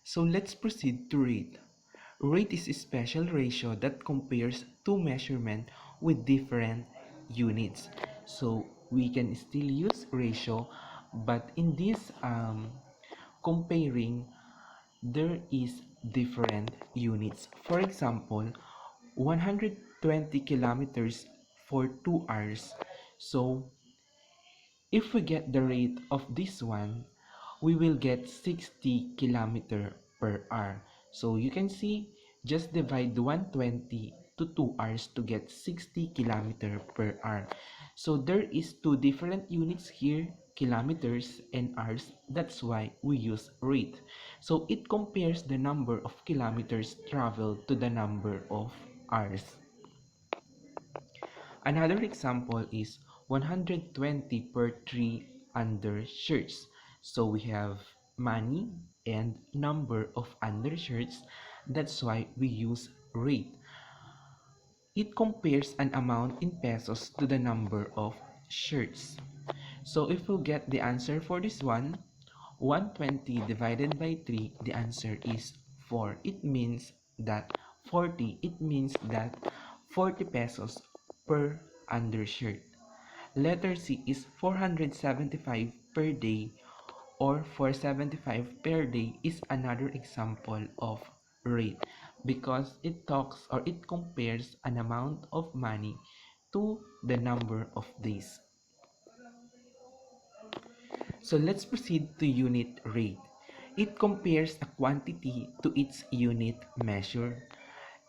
So let's proceed to rate. Rate is a special ratio that compares two measurements with different units. So we can still use ratio, but in this comparing, there is different units. For example, 120 kilometers for 2 hours. So if we get the rate of this one, we will get 60 kilometer per hour. So you can see, just divide the 120 to 2 hours to get 60 kilometer per hour. So there is two different units here, kilometers and hours. That's why we use rate. So it compares the number of kilometers traveled to the number of hours. Another example is 120 per 3 undershirts. So we have money and number of undershirts. That's why we use rate. It compares an amount in pesos to the number of shirts. So if we get the answer for this one, 120 divided by 3, the answer is 4. It means that 40 pesos per undershirt. Letter C is 475 per day, or 475 per day is another example of rate because it talks or it compares an amount of money to the number of days. So let's proceed to unit rate. It compares a quantity to its unit measure.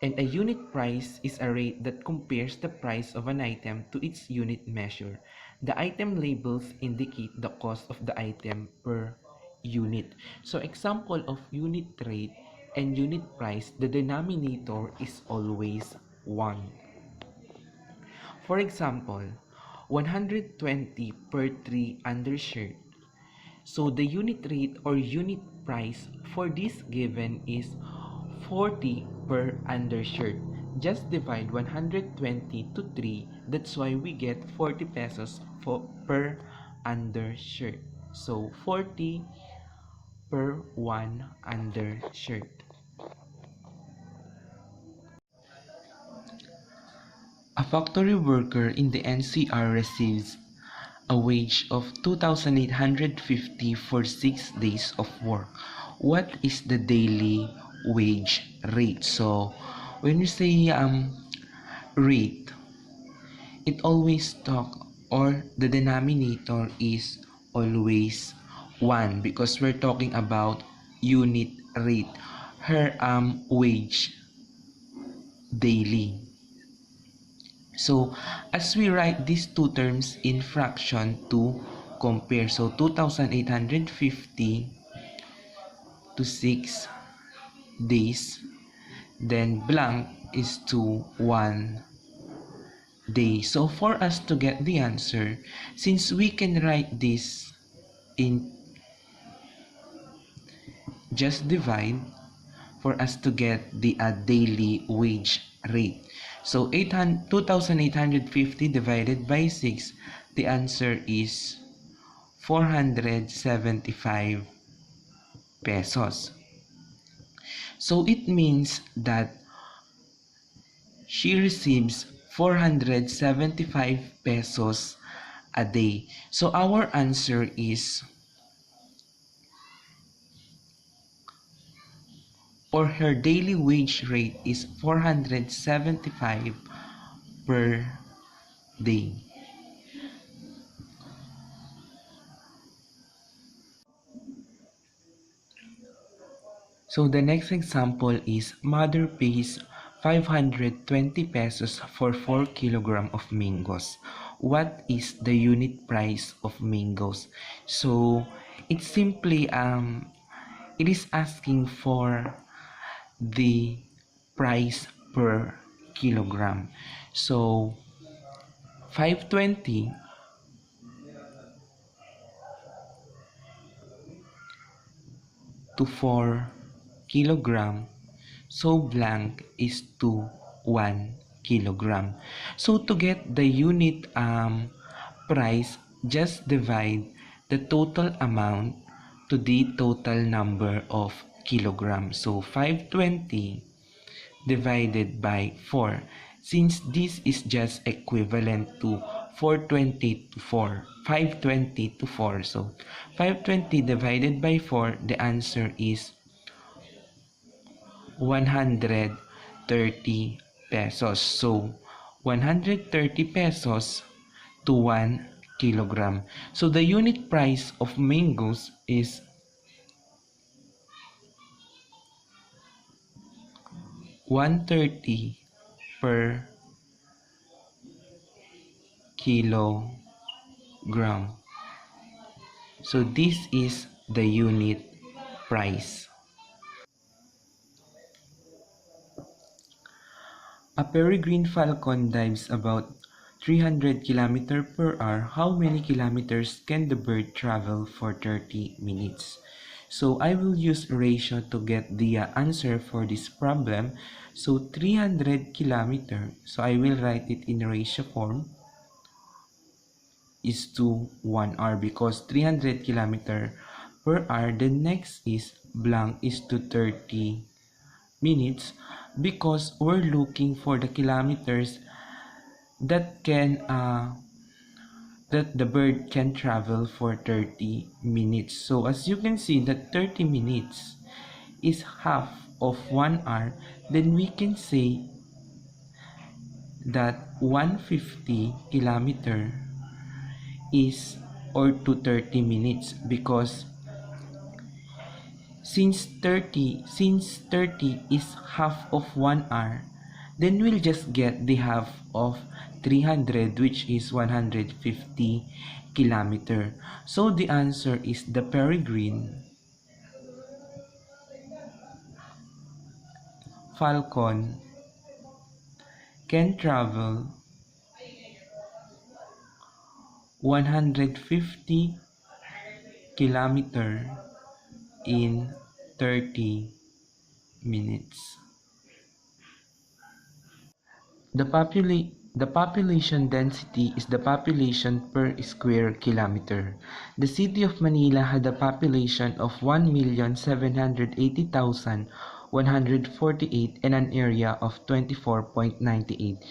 And a unit price is a rate that compares the price of an item to its unit measure. The item labels indicate the cost of the item per unit. So example of unit rate and unit price, the denominator is always 1. For example, 120 per 3 undershirt. So the unit rate or unit price for this given is 40 per undershirt. Just divide 120 to 3. That's why we get 40 pesos per undershirt. So 40 per 1 undershirt. A factory worker in the NCR receives a wage of 2,850 for 6 days of work. What is the daily wage rate? So when you say rate, it always talk or the denominator is always 1 because we're talking about unit rate. Her wage daily. So as we write these two terms in fraction to compare, so 2,850 to 6 days, then blank is to 1 day. So for us to get the answer, since we can write this in just divide for us to get the daily wage rate. So 2,850 divided by 6, the answer is 475 pesos. So it means that she receives 475 pesos a day. So our answer is, or her daily wage rate is 475 per day. So the next example is mother pays 520 pesos for 4 kilogram of mangoes. What is the unit price of mangoes? So it's simply it is asking for the price per kilogram. So 520 to 4 kilogram, so blank is to 1 kilogram. So to get the unit price, just divide the total amount to the total number of kilogram. So 520 divided by 4. Since this is just equivalent to 420 to 4, 520 to 4. So 520 divided by 4, the answer is 130 pesos. So 130 pesos to 1 kilogram. So the unit price of mangoes is 130 per kilogram. So this is the unit price. A peregrine falcon dives about 300 km per hour. How many kilometers can the bird travel for 30 minutes? So I will use ratio to get the answer for this problem. So 300 km, so I will write it in ratio form, is to 1 hour because 300 km per hour. The next is blank is to 30 minutes because we're looking for the kilometers that the bird can travel for 30 minutes. So as you can see that 30 minutes is half of 1 hour, then we can say that 150 kilometer is or to 30 minutes because since 30 is half of 1 hour, then we'll just get the half of 300, which is 150 kilometer. So the answer is the peregrine falcon can travel 150 kilometer in 30 minutes. The population density is the population per square kilometer. The city of Manila had a population of 1,780,148 and an area of 24.98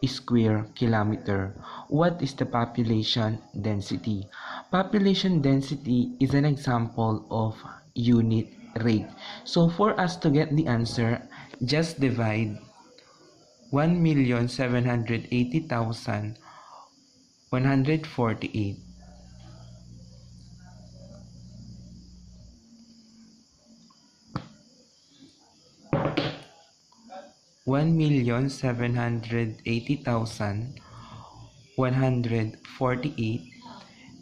square kilometer. What is the population density? Population density is an example of unit rate. So for us to get the answer, just divide 1,780,148 1,780,148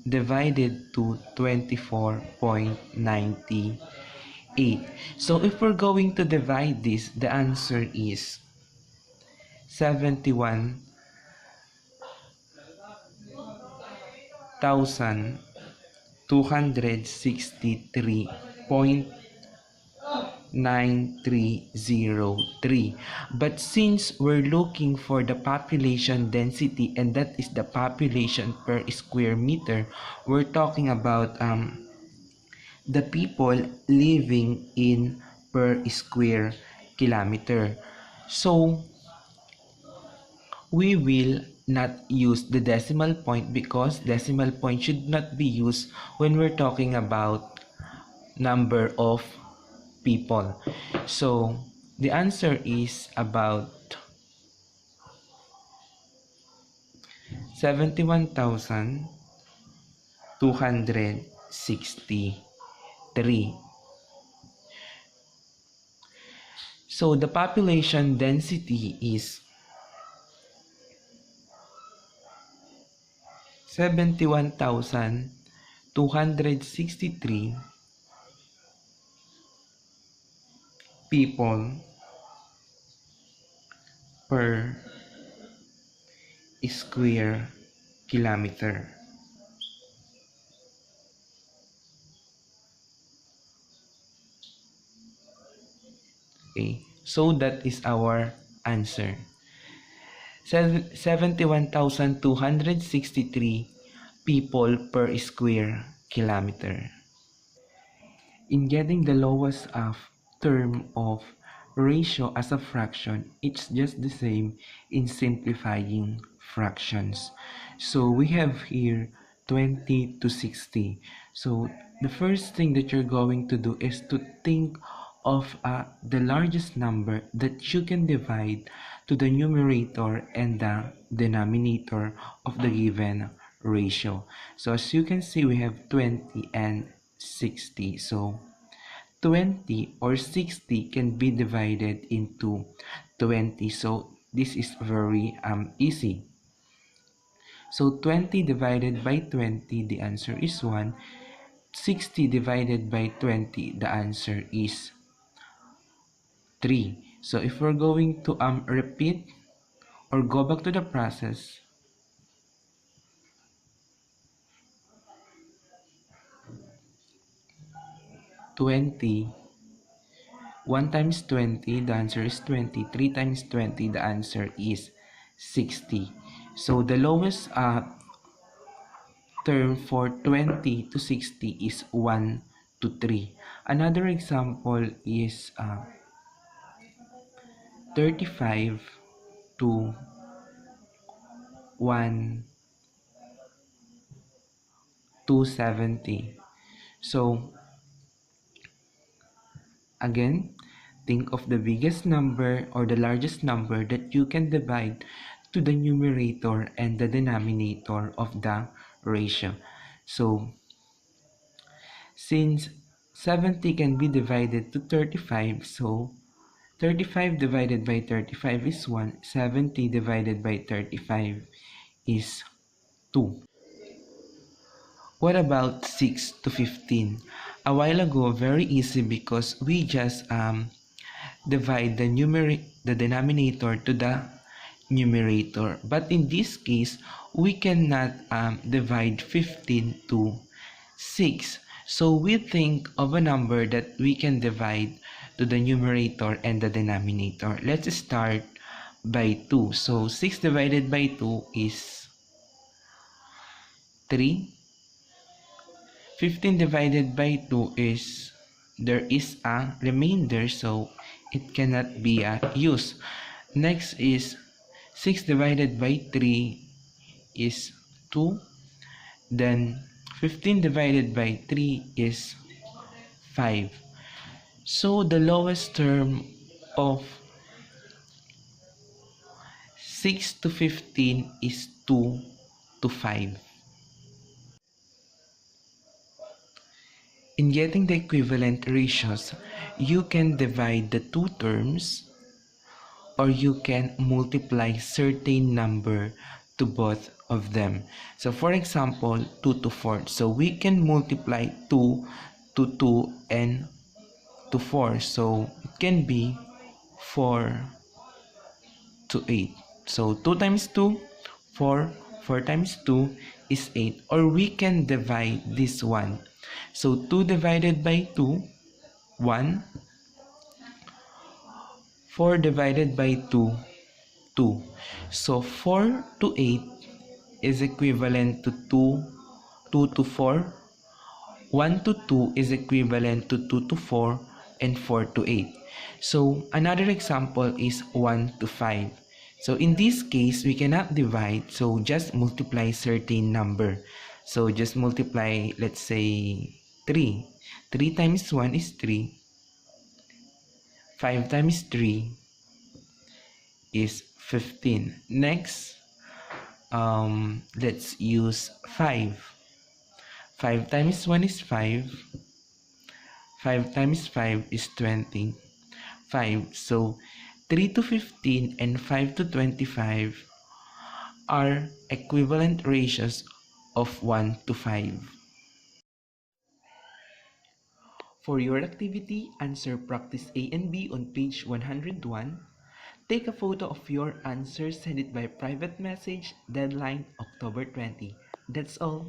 divided to 24.98. So if we're going to divide this, the answer is 71,263.9303. But since we're looking for the population density, and that is the population per square meter, we're talking about the people living in per square kilometer. So we will not use the decimal point because decimal point should not be used when we're talking about number of people. So the answer is about 71,263. So the population density is 71,263 people per square kilometer. Okay, so that is our answer. 71,263 people per square kilometer. In getting the lowest of term of ratio as a fraction, it's just the same in simplifying fractions. So we have here 20 to 60. So the first thing that you're going to do is to think of the largest number that you can divide to the numerator and the denominator of the given ratio. So as you can see, we have 20 and 60. So 20 or 60 can be divided into 20. So this is very easy. So 20 divided by 20, the answer is 1. 60 divided by 20, the answer is 3. So if we're going to repeat or go back to the process, 20, 1 times 20, the answer is 20. 3 times 20, the answer is 60. So the lowest term for 20 to 60 is 1 to 3. Another example is 35 to 1 to 70. So again, think of the biggest number or the largest number that you can divide to the numerator and the denominator of the ratio. So since 70 can be divided to 35, so 35 divided by 35 is 1. 70 divided by 35 is 2. What about 6 to 15? A while ago, very easy because we just divide the denominator to the numerator. But in this case, we cannot divide 15 to 6. So we think of a number that we can divide to the numerator and the denominator. Let's start by 2. So 6 divided by 2 is 3. 15 divided by 2 is, there is a remainder, so it cannot be used. Next is 6 divided by 3 is 2. Then 15 divided by 3 is 5. So the lowest term of 6 to 15 is 2 to 5. In getting the equivalent ratios, you can divide the two terms or you can multiply certain number to both of them. So for example, 2 to 4. So we can multiply 2 to 2 and to 4. So it can be 4 to 8. So 2 times 2, 4. 4 times 2 is 8. Or we can divide this one. So 2 divided by 2, 1. 4 divided by 2, 2. So 4 to 8 is equivalent to 2. 2 to 4. 1 to 2 is equivalent to 2 to 4 and 4 to 8. So another example is 1 to 5. So in this case, we cannot divide, so just multiply certain number. So just multiply, let's say 3. 3 times 1 is 3. 5 times 3 is 15. Next, let's use 5. 5 times 1 is 5. 5 times 5 is 25. So 3 to 15 and 5 to 25 are equivalent ratios of 1 to 5. For your activity, answer practice A and B on page 101. Take a photo of your answer, send it by private message, deadline October 20. That's all.